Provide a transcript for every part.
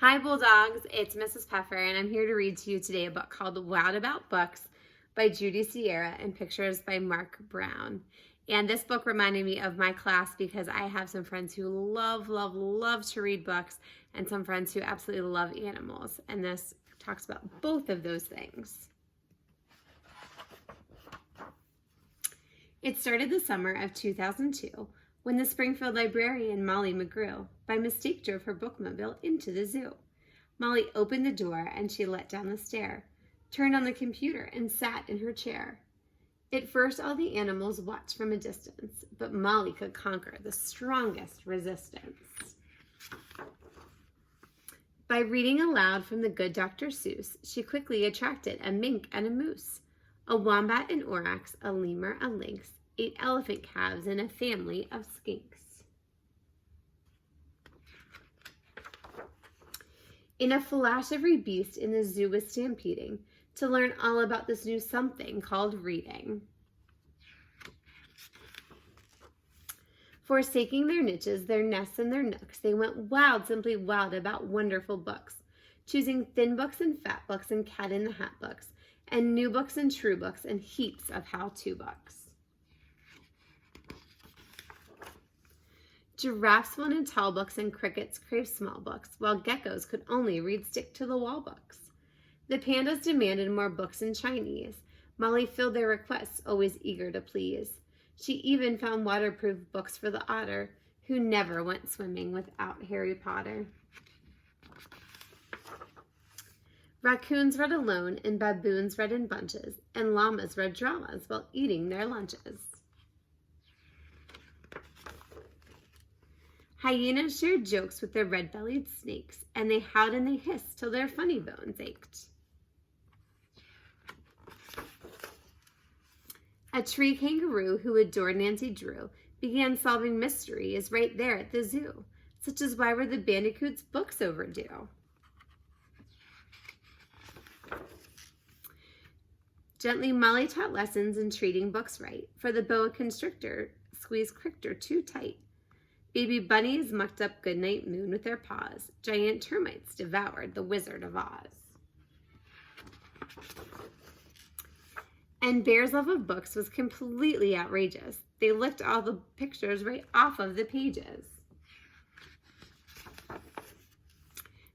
Hi Bulldogs, it's Mrs. Pfeffer and I'm here to read to you today a book called Wild About Books by Judy Sierra and pictures by Mark Brown. And this book reminded me of my class because I have some friends who love to read books and some friends who absolutely love animals. And this talks about both of those things. It started the summer of 2002 when the Springfield librarian Molly McGrew by mistake drove her bookmobile into the zoo. Molly opened the door and she let down the stair, turned on the computer and sat in her chair. At first all the animals watched from a distance, but Molly could conquer the strongest resistance. By reading aloud from the good Dr. Seuss, she quickly attracted a mink and a moose, a wombat and aurochs, a lemur, a lynx, 8 elephant calves, and a family of skinks. In a flash, every beast in the zoo was stampeding to learn all about this new something called reading. Forsaking their niches, their nests, and their nooks, they went wild, simply wild about wonderful books, choosing thin books and fat books and cat in the hat books, and new books and true books, and heaps of how-to books. Giraffes wanted tall books and crickets craved small books, while geckos could only read stick-to-the-wall books. The pandas demanded more books in Chinese. Molly filled their requests, always eager to please. She even found waterproof books for the otter, who never went swimming without Harry Potter. Raccoons read alone, and baboons read in bunches, and llamas read dramas while eating their lunches. Hyenas shared jokes with their red-bellied snakes, and they howled and they hissed till their funny bones ached. A tree kangaroo who adored Nancy Drew began solving mysteries right there at the zoo, such as why were the bandicoots' books overdue? Gently, Molly taught lessons in treating books right, for the boa constrictor squeezed Crictor too tight. Baby bunnies mucked up Goodnight Moon with their paws. Giant termites devoured the Wizard of Oz. And Bear's love of books was completely outrageous. They licked all the pictures right off of the pages.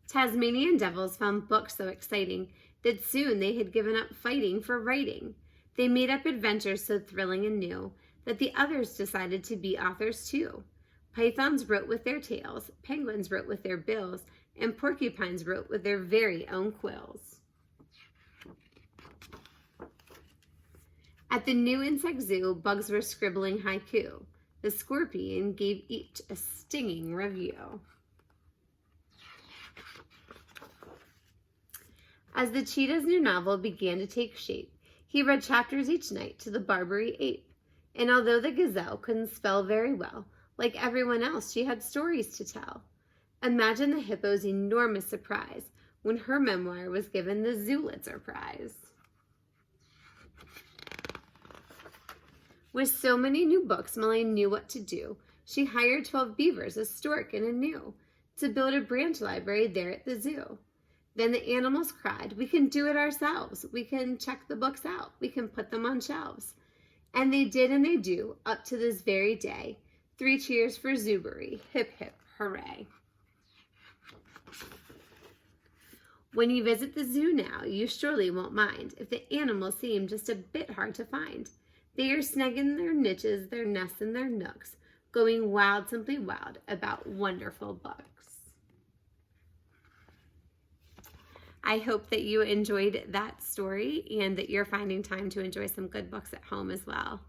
Tasmanian devils found books so exciting that soon they had given up fighting for writing. They made up adventures so thrilling and new that the others decided to be authors too. Pythons wrote with their tails, penguins wrote with their bills, and porcupines wrote with their very own quills. At the new insect zoo, bugs were scribbling haiku. The scorpion gave each a stinging review. As the cheetah's new novel began to take shape, he read chapters each night to the Barbary ape. And although the gazelle couldn't spell very well, like everyone else, she had stories to tell. Imagine the hippo's enormous surprise when her memoir was given the Zulitzer Prize. With so many new books, Molly knew what to do. She hired 12 beavers, a stork, and a gnu to build a branch library there at the zoo. Then the animals cried, "We can do it ourselves. We can check the books out. We can put them on shelves." And they did and they do, up to this very day. 3 cheers for Zoobury. Hip, hip, hooray. When you visit the zoo now, you surely won't mind if the animals seem just a bit hard to find. They are snug in their niches, their nests, and their nooks, going wild, simply wild, about wonderful books. I hope that you enjoyed that story and that you're finding time to enjoy some good books at home as well.